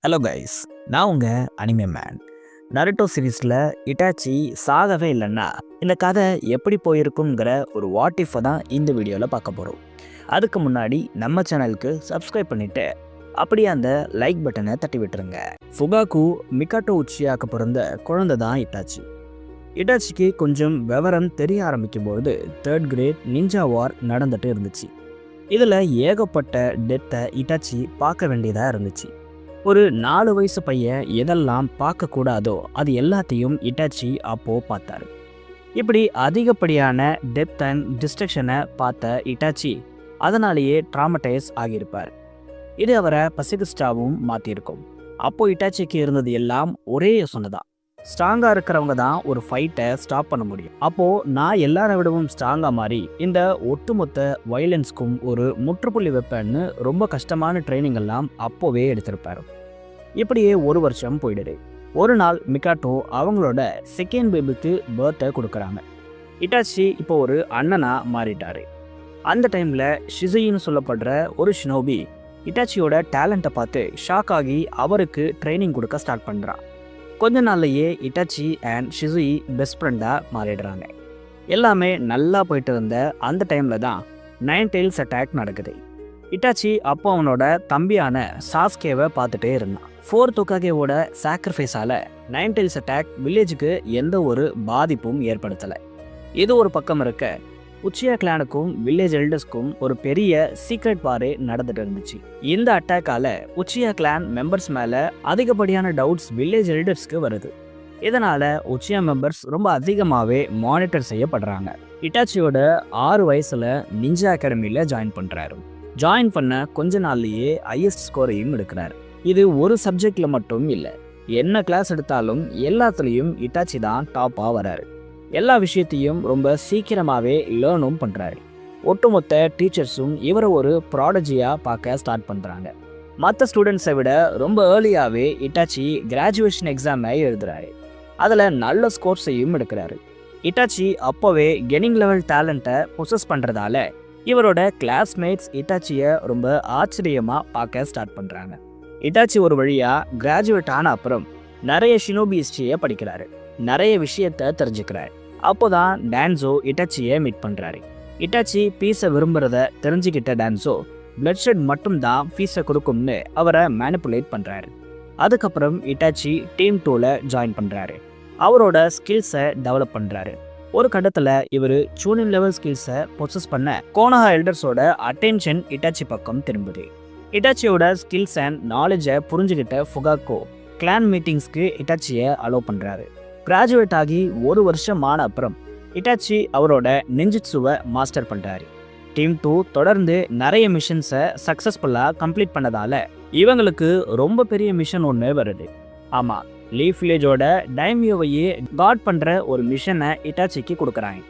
Hello guys, நான் உங்கள் anime man. Naruto சீரீஸில் இட்டாச்சி சாகவே இல்லைன்னா இந்த கதை எப்படி போயிருக்குங்கிற ஒரு வாட் இஃபை தான் இந்த வீடியோவில் பார்க்க போகிறோம். அதுக்கு முன்னாடி நம்ம சேனலுக்கு சப்ஸ்கிரைப் பண்ணிவிட்டு அப்படியே அந்த லைக் பட்டனை தட்டி விட்டுருங்க. ஃபுகாக்கு மிகாட்டோ உச்சியாக்க பிறந்த குழந்தை தான் இட்டாச்சி. இட்டாச்சிக்கு கொஞ்சம் விவரம் தெரிய ஆரம்பிக்கும்போது 3rd கிரேட் நிஞ்சா வார் நடந்துட்டு இருந்துச்சு. இதில் ஏகப்பட்ட டெத்தை இட்டாச்சி பார்க்க வேண்டியதாக இருந்துச்சு. ஒரு 4 வயசு பையன் எதெல்லாம் பார்க்கக்கூடாதோ அது எல்லாத்தையும் இட்டாச்சி அப்போது பார்த்தாரு. இப்படி அதிகப்படியான டெப்த் அண்ட் டிஸ்ட்ரக்ஷனை பார்த்த இட்டாச்சி அதனாலேயே ட்ராமடைஸ் ஆகியிருப்பார். இது அவரை பசிபிஸ்டாவும் மாற்றிருக்கும். அப்போது இட்டாச்சிக்கு இருந்தது எல்லாம் ஒரே யோசனை தான். ஸ்ட்ராங்காக இருக்கிறவங்க தான் ஒரு ஃபைட்டை ஸ்டாப் பண்ண முடியும். அப்போது நான் எல்லாரை விடவும் ஸ்ட்ராங்காக மாறி இந்த ஒட்டுமொத்த வயலன்ஸ்க்கும் ஒரு முற்றுப்புள்ளி வைப்பேன்னு ரொம்ப கஷ்டமான ட்ரைனிங் எல்லாம் அப்போவே எடுத்திருப்பார். இப்படியே ஒரு வருஷம் போயிடுது. ஒரு நாள் மிகாட்டோ அவங்களோட செகண்ட் பேபிக்கு பர்த்தை கொடுக்குறாங்க. இட்டாச்சி இப்போ ஒரு அண்ணனாக மாறிட்டாரு. அந்த டைமில் ஷிசுயின்னு சொல்லப்படுற ஒரு ஷினோபி இட்டாச்சியோட டேலண்ட்டை பார்த்து ஷாக் ஆகி அவருக்கு ட்ரைனிங் கொடுக்க ஸ்டார்ட் பண்ணுறான். கொஞ்ச நாள்லையே இட்டாச்சி அண்ட் ஷிசுயி பெஸ்ட் ஃப்ரெண்டாக மாறிடுறாங்க. எல்லாமே நல்லா போயிட்டு இருந்த அந்த டைமில் தான் 9 டெயில்ஸ் அட்டாக் நடக்குது. இட்டாச்சி அப்போ அவனோட தம்பியான சாஸ்கேவை பார்த்துட்டே இருந்தான். 4th ஹோகாகேவோட சாக்ரிஃபைஸால் 9 டெயில்ஸ் அட்டாக் வில்லேஜுக்கு எந்த ஒரு பாதிப்பும் ஏற்படுத்தலை. இது ஒரு பக்கம் இருக்க, உச்சியா கிளானுக்கும் வில்லேஜ் எல்டர்ஸ்க்கும் ஒரு பெரிய சீக்ரெட் வாரே நடந்துட்டு இருந்துச்சு. இந்த அட்டாக்கால உச்சியா கிளான் மெம்பர்ஸ் மேல அதிகப்படியான டவுட்ஸ் வில்லேஜ் எல்டர்ஸ்க்கு வருது. இதனால உச்சியா மெம்பர்ஸ் ரொம்ப அதிகமாகவே மானிட்டர் செய்யப்படுறாங்க. இட்டாச்சியோட 6 வயசுல நிஞ்சா அகாடமியில் ஜாயின் பண்றாரு. ஜாயின் பண்ண கொஞ்ச நாள்லயே ஹையஸ்ட் ஸ்கோரையும் எடுக்கிறாரு. இது ஒரு சப்ஜெக்ட்ல மட்டும் இல்லை, என்ன கிளாஸ் எடுத்தாலும் எல்லாத்துலேயும் இட்டாச்சி தான் டாப்பாக வராரு. எல்லா விஷயத்தையும் ரொம்ப சீக்கிரமாகவே லேர்னும் பண்ணுறாரு. ஒட்டுமொத்த டீச்சர்ஸும் இவரை ஒரு ப்ராடஜியாக பார்க்க ஸ்டார்ட் பண்ணுறாங்க. மற்ற ஸ்டூடெண்ட்ஸை விட ரொம்ப ஏர்லியாகவே இட்டாச்சி கிராஜுவேஷன் எக்ஸாமை எழுதுறாரு. அதில் நல்ல ஸ்கோர்ஸையும் எடுக்கிறாரு. இட்டாச்சி அப்போவே கெனிங் லெவல் டேலண்ட்டை பொசஸ் பண்ணுறதால இவரோட கிளாஸ்மேட்ஸ் இட்டாச்சியை ரொம்ப ஆச்சரியமாக பார்க்க ஸ்டார்ட் பண்ணுறாங்க. இட்டாச்சி ஒரு வழியாக கிராஜுவேட் ஆன அப்புறம் நிறைய ஷினோபி ஹிஸ்ட்ரியை படிக்கிறாரு. நிறைய விஷயத்த தெரிஞ்சுக்கிறாரு. அப்போதான் டான்சோ இட்டாச்சியை மீட் பண்ணுறாரு. இட்டாச்சி பீஸை விரும்புகிறத தெரிஞ்சுக்கிட்ட டான்சோ பிளட்ஷெட் மட்டும்தான் ஃபீஸை கொடுக்கும்னு அவரை மேனிப்புலேட் பண்ணுறாரு. அதுக்கப்புறம் இட்டாச்சி டீம் 2ல ஜாயின் பண்ணுறாரு. அவரோட ஸ்கில்ஸை டெவலப் பண்ணுறாரு. ஒரு கட்டத்தில் இவர் ஜூனியர் லெவல் ஸ்கில்ஸை பொசஸ் பண்ண கோனஹா எல்டர்ஸோட அட்டென்ஷன் இட்டாச்சி பக்கம் திரும்புது. இட்டாச்சியோட ஸ்கில்ஸ் அண்ட் நாலேஜை புரிஞ்சுக்கிட்ட ஃபுகாக்கோ கிளான் மீட்டிங்ஸ்க்கு இட்டாச்சியை அலோவ் பண்ணுறாரு. கிராஜுவேட் ஆகி ஒரு வருஷம் ஆன அப்புறம் இட்டாச்சி அவரோட நெஞ்சிட்சுவை மாஸ்டர் பண்ணுறாரு. டீம் 2 தொடர்ந்து நிறைய மிஷன்ஸை சக்ஸஸ்ஃபுல்லாக கம்ப்ளீட் பண்ணதால இவங்களுக்கு ரொம்ப பெரிய மிஷன் ஒன்று வருது. ஆமாம், லீஃப் வில்லேஜோட டைமியோவையே காட் பண்ணுற ஒரு மிஷனை இட்டாச்சிக்கு கொடுக்குறாங்க.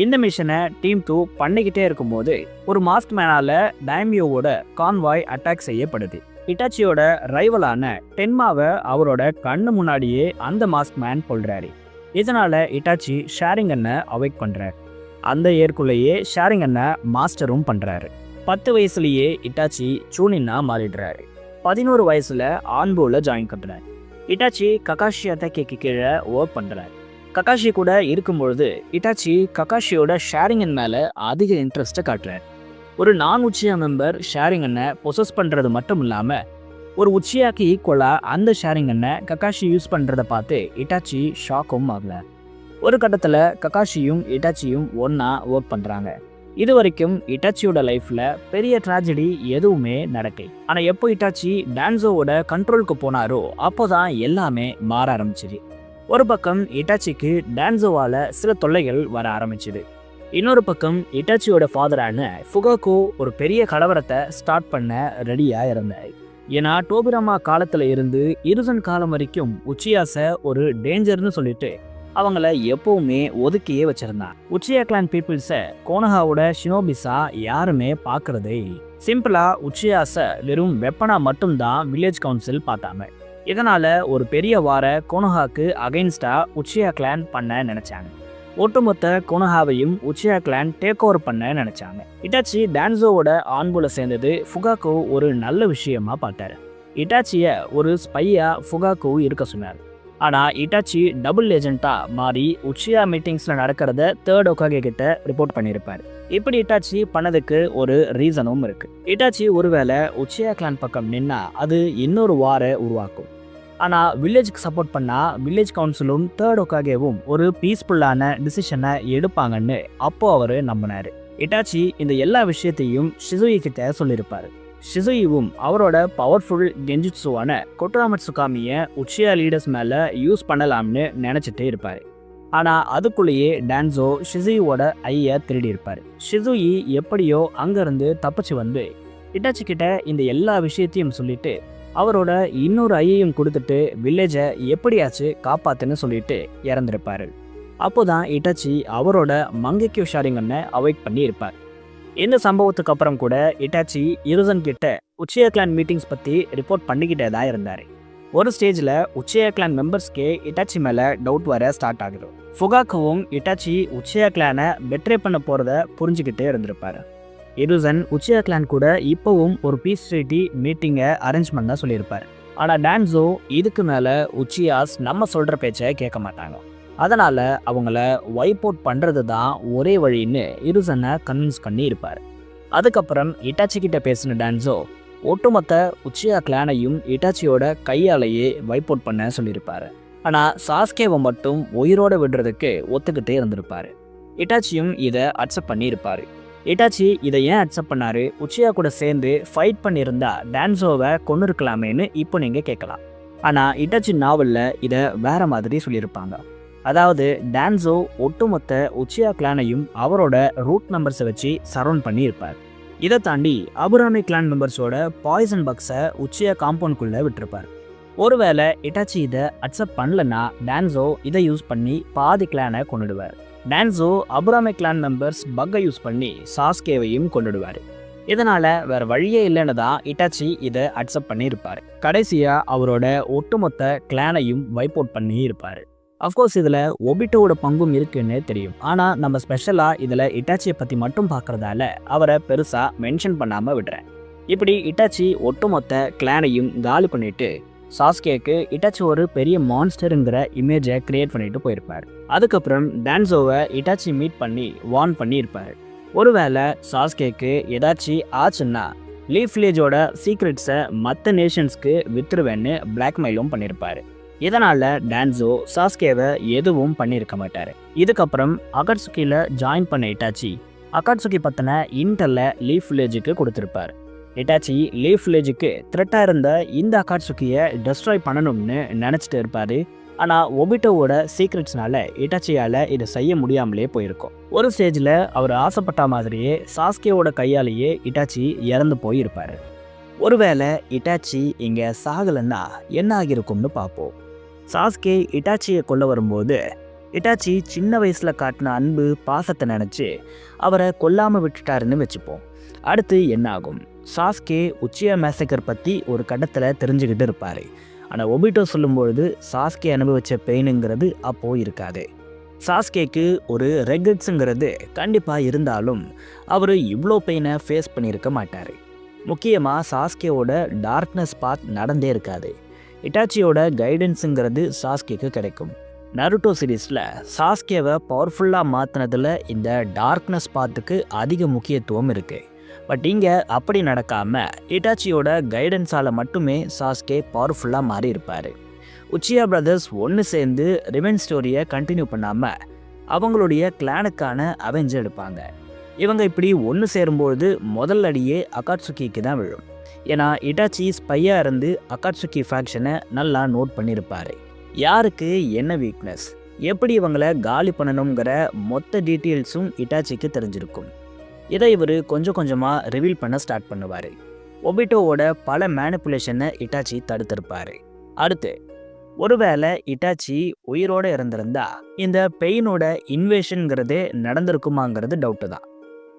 இந்த மிஷனை டீம் 2 பண்ணிக்கிட்டே இருக்கும்போது ஒரு மாஸ்க் மேனால டைமியோவோட கான்வாய் அட்டாக் செய்யப்படுது. இட்டாச்சியோட ரைவலான டென்மாவை அவரோட கண்ணு முன்னாடியே அந்த மாஸ்க் மேன் கொள்றாரு. இதனால இட்டாச்சி ஷேரிங்கனை அவேக் பண்றாரு. அந்த ஏற்குள்ளேயே ஷேரிங்கனை மாஸ்டரும் பண்றாரு. 10 வயசுலயே இட்டாச்சி சூனின்னா மாறிடுறாரு. 11 வயசுல ஆன்போல ஜாயின் பண்றாரு. இட்டாச்சி ககாஷி அத்தாக்கேக்கு கீழே ஒர்க் பண்றாரு. ககாஷி கூட இருக்கும்பொழுது இட்டாச்சி ககாஷியோட ஷேரிங்கன் மேலே அதிக இன்ட்ரெஸ்ட்டை காட்டுறாரு. ஒரு நான் உச்சியா மெம்பர் ஷேரிங்கனை பொசஸ் பண்ணுறது மட்டும் இல்லாமல் ஒரு உச்சியாக்கு ஈக்குவலாக அந்த ஷேரிங்கனை ககாஷி யூஸ் பண்ணுறதை பார்த்து இட்டாச்சி ஷாக்கும் ஆகல. ஒரு கட்டத்தில் ககாஷியும் இட்டாச்சியும் ஒன்றா ஒர்க் பண்ணுறாங்க. இது வரைக்கும் இட்டாச்சியோட லைஃப்பில் பெரிய ட்ராஜடி எதுவுமே நடக்கலை. ஆனால் எப்போ இட்டாச்சி டான்சோவோட கண்ட்ரோலுக்கு போனாரோ அப்போ தான் எல்லாமே மாற ஆரம்பிச்சிது. ஒரு பக்கம் இட்டாச்சிக்கு டான்சோவால் சில தொல்லைகள் வர ஆரம்பிச்சுது. இன்னொரு பக்கம் இட்டாச்சியோட ஃபாதரான ஃபுகாக்கோ ஒரு பெரிய கலவரத்தை ஸ்டார்ட் பண்ண ரெடியாக இருந்தார். ஏன்னா டோபிராமா காலத்தில் இருந்து இருசன் காலம் வரைக்கும் உச்சியாஸை ஒரு டேஞ்சர்னு சொல்லிட்டு அவங்கள எப்பவுமே ஒதுக்கியே வச்சிருந்தான். உச்சியா கிளான் பீப்புள்ஸை கோனஹாவோட ஷினோபிஸா யாருமே பார்க்கறதே. சிம்பிளாக உச்சியாஸை வெறும் வெப்பனா மட்டும்தான் வில்லேஜ் கவுன்சில் பார்த்தாங்க. இதனால ஒரு பெரிய வார கோனஹாக்கு அகைன்ஸ்டா உச்சியா கிளான் பண்ண நினைச்சாங்க. ஒட்டுமொத்த கோனஹாவையும் உச்சியா கிளான் டேக் ஓவர் பண்ண நினைச்சாங்க. இட்டாச்சி டான்சோவோட ஆன்போல சேர்ந்தது ஃபுகாக்கோ ஒரு நல்ல விஷயமா பார்த்தாரு. இட்டாச்சியை ஒரு ஸ்பையா ஃபுகாக்கு இருக்க சொன்னார். ஆனால் இட்டாச்சி டபுள் ஏஜென்ட்டாக மாறி உச்சியா மீட்டிங்ஸில் நடக்கிறத தேர்ட் ஒகாகே கிட்ட ரிப்போர்ட் பண்ணியிருப்பார். இப்படி இட்டாச்சி பண்ணதுக்கு ஒரு ரீசனும் இருக்கு. இட்டாச்சி ஒருவேளை உச்சியா கிளான் பக்கம் நின்னா அது இன்னொரு வாரை உருவாக்கும். ஆனால் வில்லேஜுக்கு சப்போர்ட் பண்ணால் வில்லேஜ் கவுன்சிலும் தேர்ட் ஒகாகேவும் ஒரு பீஸ்ஃபுல்லான டிசிஷனை எடுப்பாங்கன்னு அப்போ அவர் நம்பினார். இட்டாச்சி இந்த எல்லா விஷயத்தையும் ஷிசுயி கிட்ட சொல்லியிருப்பார். ஷிசுயிவும் அவரோட பவர்ஃபுல் கெஞ்சுட்சுவான கொட்டோராமட்சுகாமியை உச்சியா லீடர்ஸ் மேலே யூஸ் பண்ணலாம்னு நினச்சிட்டே இருப்பார். ஆனால் அதுக்குள்ளேயே டான்சோ ஷிசுயோட ஐயை திருடி இருப்பார். ஷிசுயி எப்படியோ அங்கேருந்து தப்பிச்சு வந்து இட்டாச்சி கிட்ட இந்த எல்லா விஷயத்தையும் சொல்லிட்டு அவரோட இன்னொரு ஐயையும் கொடுத்துட்டு வில்லேஜை எப்படியாச்சு காப்பாத்துன்னு சொல்லிட்டு இறந்துருப்பாரு. அப்போதான் இட்டாச்சி அவரோட மங்கெக்யூ ஷாரிங்கனை அவாய்ட் பண்ணி இருப்பார். இந்த சம்பவத்துக்கு அப்புறம் கூட இட்டாச்சி இருசன் கிட்ட உச்சியா கிளான் மீட்டிங்ஸ் பற்றி ரிப்போர்ட் பண்ணிக்கிட்டே தான் இருந்தார். ஒரு ஸ்டேஜில் உச்சியா கிளான் மெம்பர்ஸ்க்கே இட்டாச்சி மேலே டவுட் வர ஸ்டார்ட் ஆகுது. ஃபுகாக்குவும் இட்டாச்சி உச்சியா கிளானை பெட்ரே பண்ண போகிறத புரிஞ்சுக்கிட்டே இருந்திருப்பார். இருசன் உச்சியா கிளான் கூட இப்போவும் ஒரு பீஸ் ட்ரீட்டி மீட்டிங்கை அரேஞ்ச் பண்ண சொல்லியிருப்பார். ஆனால் டான்சோ இதுக்கு மேலே உச்சியாஸ் நம்ம சொல்கிற பேச்சை கேட்க மாட்டாங்க, அதனால் அவங்கள வைப் அவுட் பண்ணுறது தான் ஒரே வழின்னு இருசனை கன்வின்ஸ் பண்ணி இருப்பார். அதுக்கப்புறம் இட்டாச்சி கிட்ட பேசின டான்சோ ஒட்டுமொத்த உச்சியா கிளானையும் இட்டாச்சியோட கையாலேயே வைப் அவுட் பண்ண சொல்லியிருப்பார். ஆனால் சாஸ்கேவை மட்டும் உயிரோடு விடுறதுக்கு ஒத்துக்கிட்டே இருந்திருப்பார். இட்டாச்சியும் இதை அக்செப்ட் பண்ணியிருப்பார். இட்டாச்சி இதை ஏன் அக்செப்ட் பண்ணாரு, உச்சியா கூட சேர்ந்து ஃபைட் பண்ணியிருந்தா டான்சோவை கொண்டு இருக்கலாமேன்னு இப்போ நீங்கள் கேட்கலாம். ஆனால் இட்டாச்சி நாவலில் இதை வேற மாதிரி சொல்லியிருப்பாங்க. அதாவது டான்சோ ஒட்டுமொத்த உச்சியா கிளானையும் அவரோட ரூட் மெம்பர்ஸை வச்சு சரௌண்ட் பண்ணி இருப்பார். இதை தாண்டி அபுராமி கிளான் மெம்பர்ஸோட பாய்சன் பக்ஸை உச்சியா காம்பவுண்ட்குள்ளே விட்டுருப்பார். ஒருவேளை இட்டாச்சி இதை அக்செப்ட் பண்ணலன்னா டான்சோ இதை யூஸ் பண்ணி பாதி கிளானை கொண்டுடுவார். டான்சோ அபுராமி கிளான் மெம்பர்ஸ் பக்கை யூஸ் பண்ணி சாஸ்கேவையும் கொண்டுடுவார். இதனால வேற வழியே இல்லைன்னு தான் இட்டாச்சி இதை அக்செப்ட் பண்ணி இருப்பார். கடைசியா அவரோட ஒட்டுமொத்த கிளானையும் வைப் அவுட் பண்ணி இருப்பார். அஃப்கோர்ஸ் இதில் ஒபிட்டோட பங்கும் இருக்குன்னு தெரியும். ஆனால் நம்ம ஸ்பெஷலாக இதில் இட்டாச்சியை பற்றி மட்டும் பார்க்குறதால அவரை பெருசாக மென்ஷன் பண்ணாமல் விடுறேன். இப்படி இட்டாச்சி ஒட்டுமொத்த கிளானையும் காலி பண்ணிட்டு சாஸ்கேக்கு இட்டாச்சி ஒரு பெரிய மான்ஸ்டருங்கிற இமேஜை கிரியேட் பண்ணிட்டு போயிருப்பார். அதுக்கப்புறம் டான்சோவை இட்டாச்சி மீட் பண்ணி வார்ன் பண்ணியிருப்பார். ஒருவேளை சாஸ்கேக்கு ஏதாச்சும் ஆச்சுன்னா லீஃப் வில்லேஜோட சீக்ரெட்ஸை மற்ற நேஷன்ஸ்க்கு வித்துருவேன்னு பிளாக்மெயிலும் பண்ணியிருப்பார். இதனால் டான்சோ சாஸ்கேவை எதுவும் பண்ணியிருக்க மாட்டார். இதுக்கப்புறம் அகாட்சுகியில் ஜாயின் பண்ண இட்டாச்சி அகாட்சுகி பற்றின இன்டர்ல லீஃப் வில்லேஜுக்கு கொடுத்துருப்பார். இட்டாச்சி லீஃப் வில்லேஜுக்கு த்ரெட்டாக இருந்த இந்த அகாட்சுகியை டெஸ்ட்ராய் பண்ணணும்னு நினச்சிட்டு இருப்பார். ஆனால் ஒபிட்டோவோட சீக்ரெட்ஸ்னால இட்டாச்சியால் இதை செய்ய முடியாமலே போயிருக்கும். ஒரு ஸ்டேஜில் அவர் ஆசைப்பட்ட மாதிரியே சாஸ்கேவோட கையாலேயே இட்டாச்சி இறந்து போயிருப்பார். ஒருவேளை இட்டாச்சி இங்கே சாகலைன்னா என்ன ஆகியிருக்கும்னு பார்ப்போம். சாஸ்கே இட்டாச்சியை கொல்ல வரும்போது இட்டாச்சி சின்ன வயசில் காட்டின அன்பு பாசத்தை நினச்சி அவரை கொல்லாமல் விட்டுட்டாருன்னு வச்சுப்போம். அடுத்து என்ன ஆகும்? சாஸ்கே உச்சியா மேசக்கர் பற்றி ஒரு கட்டத்தில் தெரிஞ்சுக்கிட்டு இருப்பார். ஆனால் ஒபிட்டோ சொல்லும்பொழுது சாஸ்கே அனுபவித்த பெயினுங்கிறது அப்போது இருக்காது. சாஸ்கேக்கு ஒரு ரெக்ரெட்ஸுங்கிறது கண்டிப்பாக இருந்தாலும் அவர் இவ்வளோ பெயினை ஃபேஸ் பண்ணியிருக்க மாட்டார். முக்கியமாக சாஸ்கேவோட டார்க்னஸ் பாத் நடந்தே இருக்காது. இட்டாச்சியோட கைடன்ஸுங்கிறது சாஸ்கேக்கு கிடைக்கும். நருட்டோ சீரீஸில் சாஸ்கேவை பவர்ஃபுல்லாக மாற்றினதில் இந்த டார்க்னஸ் பாத்துக்கு அதிக முக்கியத்துவம் இருக்குது. பட் இங்கே அப்படி நடக்காமல் இட்டாச்சியோட கைடன்ஸால் மட்டுமே சாஸ்கே பவர்ஃபுல்லாக மாறி இருப்பார். உச்சியா பிரதர்ஸ் ஒன்று சேர்ந்து ரிவெஞ்ச் ஸ்டோரியை கண்டினியூ பண்ணாமல் அவங்களுடைய கிளானுக்கான அவெஞ்ச் எடுப்பாங்க. இவங்க இப்படி ஒன்று சேரும்பொழுது முதல் அடியே அகாட்சுகிக்கு தான் விழும். ஏன்னா இட்டாச்சி ஸ்பையாக இருந்து அகாட்சுகி ஃபேக்ஷனை நல்லா நோட் பண்ணியிருப்பார். யாருக்கு என்ன வீக்னஸ், எப்படி இவங்களை காலி பண்ணணுங்கிற மொத்த டீட்டெயில்ஸும் இட்டாச்சிக்கு தெரிஞ்சிருக்கும். இதை இவர் கொஞ்சம் கொஞ்சமாக ரிவீல் பண்ண ஸ்டார்ட் பண்ணுவார். ஒபிட்டோவோட பல மேனிப்புலேஷனை இட்டாச்சி தடுத்திருப்பார். அடுத்து ஒருவேளை இட்டாச்சி உயிரோடு இருந்திருந்தா இந்த பெயினோட இன்வேஷனுங்கிறதே நடந்திருக்குமாங்கிறது டவுட்டு தான்.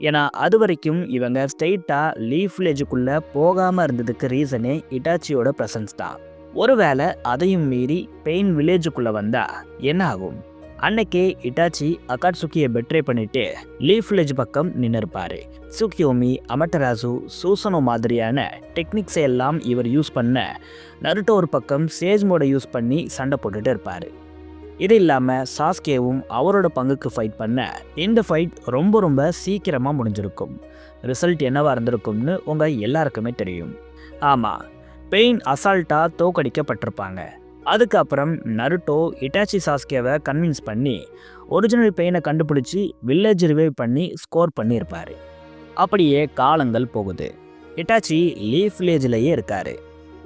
ஏன்னா அது வரைக்கும் இவங்க ஸ்ட்ரெயிட்டாக லீஃப் வில்லேஜுக்குள்ளே போகாமல் இருந்ததுக்கு ரீசனே இட்டாச்சியோட ப்ரெசன்ஸ் தான். ஒருவேளை அதையும் மீறி பெயின் வில்லேஜுக்குள்ளே வந்தால் என்ன ஆகும்? அன்னைக்கே இட்டாச்சி அகாட்சுகியை பெட்ரே பண்ணிட்டு லீஃப் வில்லேஜ் பக்கம் நின்று இருப்பாரு. சுகியோமி, அமட்டராசு, சூசனோ மாதிரியான டெக்னிக்ஸை எல்லாம் இவர் யூஸ் பண்ண நருட்டோ ஒரு பக்கம் சேஜ் மோடை யூஸ் பண்ணி சண்டை போட்டுட்டு இருப்பாரு. இது இல்லாமல் சாஸ்கேவும் அவரோட பங்குக்கு ஃபைட் பண்ண இந்த ஃபைட் ரொம்ப சீக்கிரமாக முடிஞ்சிருக்கும். ரிசல்ட் என்னவா இருந்திருக்கும்னு உங்கள் எல்லாருக்குமே தெரியும். ஆமாம், பெயின் அசால்ட்டாக தோக்கடிக்கப்பட்டிருப்பாங்க. அதுக்கப்புறம் நருட்டோ இட்டாச்சி சாஸ்கேவை கன்வின்ஸ் பண்ணி ஒரிஜினல் பெயினை கண்டுபிடிச்சி வில்லேஜ் ரிவைவ் பண்ணி ஸ்கோர் பண்ணியிருப்பார். அப்படியே காலங்கள் போகுது. இட்டாச்சி லீஃப் வில்லேஜ்லேயே இருக்கார்.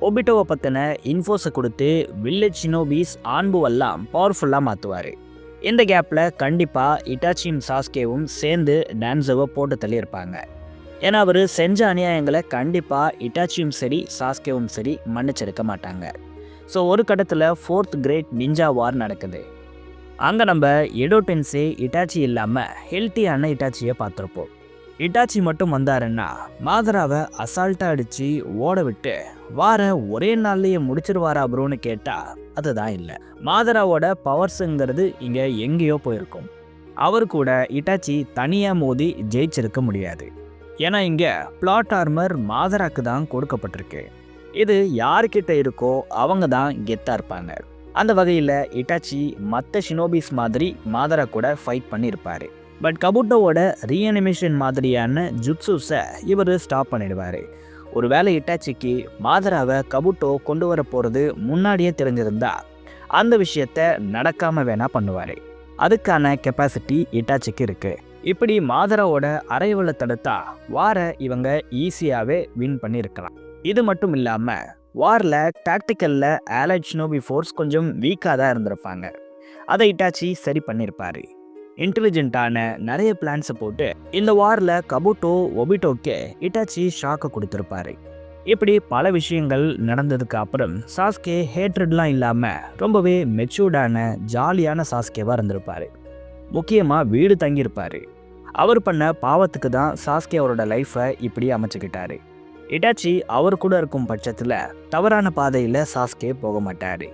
ஒபிட்டோவை பற்றின இன்ஃபோஸை கொடுத்து வில்லேஜ் ஷினோபீஸ் ஆன்புவெல்லாம் பவர்ஃபுல்லாக மாற்றுவார். இந்த கேப்பில் கண்டிப்பாக இட்டாச்சியும் சாஸ்கேவும் சேர்ந்து டான்ஸோவை போட்டு தள்ளியிருப்பாங்க. ஏன்னா அவர் செஞ்ச அநியாயங்களை கண்டிப்பாக இட்டாச்சியும் சரி சாஸ்கேவும் சரி மன்னிச்சிருக்க மாட்டாங்க. ஸோ ஒரு கட்டத்தில் 4th கிரேட் நிஞ்சா வார் நடக்குது. அங்கே நம்ம எடோ டென்சே இட்டாச்சி இல்லாமல் ஹெல்த்தியான இட்டாச்சியை பார்த்துருப்போம். இட்டாச்சி மட்டும் வந்தாருன்னா மாதராவை அசால்ட்டாக அடித்து ஓட விட்டு வார ஒரே நாள்லேயே முடிச்சிருவாரா ப்ரோன்னு கேட்டால் அதுதான் இல்லை. மாதராவோட பவர்ஸுங்கிறது இங்கே எங்கேயோ போயிருக்கும். அவர் கூட இட்டாச்சி தனியாக மோதி ஜெயிச்சிருக்க முடியாது. ஏன்னா இங்கே பிளாட் ஆர்மர் மாதராக்கு தான் கொடுக்கப்பட்டிருக்கு. இது யார்கிட்ட இருக்கோ அவங்க தான் கெத்தாக இருப்பாங்க. அந்த வகையில் இட்டாச்சி மற்ற ஷினோபிஸ் மாதிரி மாதரா கூட ஃபைட் பண்ணியிருப்பார். பட் கபுட்டோவோட ரீஅனிமேஷன் மாதிரியான ஜுட்ஸுஸை இவர் ஸ்டாப் பண்ணிடுவார். ஒரு வேளை இட்டாச்சிக்கு மாதராவை கபுட்டோ கொண்டு வர போகிறது முன்னாடியே தெரிஞ்சிருந்தா அந்த விஷயத்த நடக்காமல் வேணா பண்ணுவார். அதுக்கான கெப்பாசிட்டி இட்டாச்சிக்கு இருக்குது. இப்படி மாதராவோட அரைவலை தடுத்தா வார இவங்க ஈஸியாகவே வின் பண்ணியிருக்கலாம். இது மட்டும் இல்லாமல் வாரில் டாக்டிக்கலில் ஆலைட் ஷினோபி ஃபோர்ஸ் கொஞ்சம் வீக்காக தான் இருந்திருப்பாங்க. அதை இட்டாச்சி சரி பண்ணியிருப்பார். இன்டெலிஜென்ட்டான நிறைய பிளான்ஸை போட்டு இந்த வாரில் கபுட்டோ ஒபிட்டோக்கே இட்டாச்சி ஷாக்கை கொடுத்துருப்பாரு. இப்படி பல விஷயங்கள் நடந்ததுக்கு அப்புறம் சாஸ்கே ஹேட்ரட்லாம் இல்லாமல் ரொம்பவே மெச்சூர்டான ஜாலியான சாஸ்கேவாக இருந்திருப்பார். முக்கியமாக வீடு தங்கியிருப்பார். அவர் பண்ண பாவத்துக்கு தான் சாஸ்கே அவரோட லைஃப்பை இப்படி அமைச்சுக்கிட்டாரு. இட்டாச்சி அவர் கூட இருக்கும் பட்சத்தில் தவறான பாதையில் சாஸ்கே போக மாட்டார்.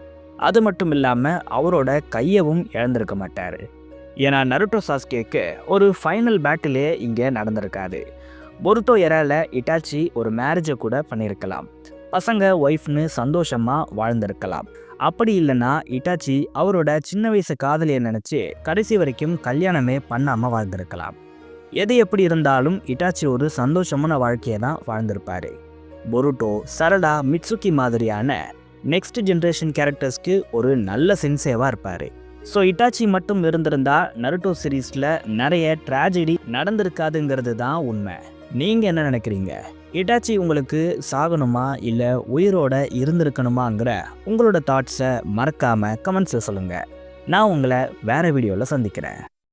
அது மட்டும் இல்லாமல் அவரோட கையவும் இழந்திருக்க மாட்டார். ஏன்னா நருட்டோ சாஸ்கேக்கு ஒரு ஃபைனல் பேட்டிலே இங்கே நடந்திருக்காது. பொருட்டோ எரால இட்டாச்சி ஒரு மேரேஜை கூட பண்ணியிருக்கலாம். பசங்க ஒய்ஃப்னு சந்தோஷமாக வாழ்ந்திருக்கலாம். அப்படி இல்லைன்னா இட்டாச்சி அவரோட சின்ன வயசு காதலியை நினச்சி கடைசி வரைக்கும் கல்யாணமே பண்ணாமல் வாழ்ந்திருக்கலாம். எது எப்படி இருந்தாலும் இட்டாச்சி ஒரு சந்தோஷமான வாழ்க்கையை தான் வாழ்ந்திருப்பார். பொருட்டோ, சரடா, மிட்சுகி மாதிரியான நெக்ஸ்ட் ஜென்ரேஷன் கேரக்டர்ஸ்க்கு ஒரு நல்ல சென்சேவாக இருப்பார். ஸோ இட்டாச்சி மட்டும் இருந்திருந்தா நருட்டோ சீரீஸில் நிறைய ட்ராஜடி நடந்திருக்காதுங்கிறது தான் உண்மை. நீங்கள் என்ன நினைக்கிறீங்க? இட்டாச்சி உங்களுக்கு சாகணுமா இல்லை உயிரோட இருந்திருக்கணுமாங்கிற உங்களோட தாட்ஸை மறக்காமல் கமெண்ட்ஸில் சொல்லுங்கள். நான் உங்களை வேறு வீடியோவில் சந்திக்கிறேன்.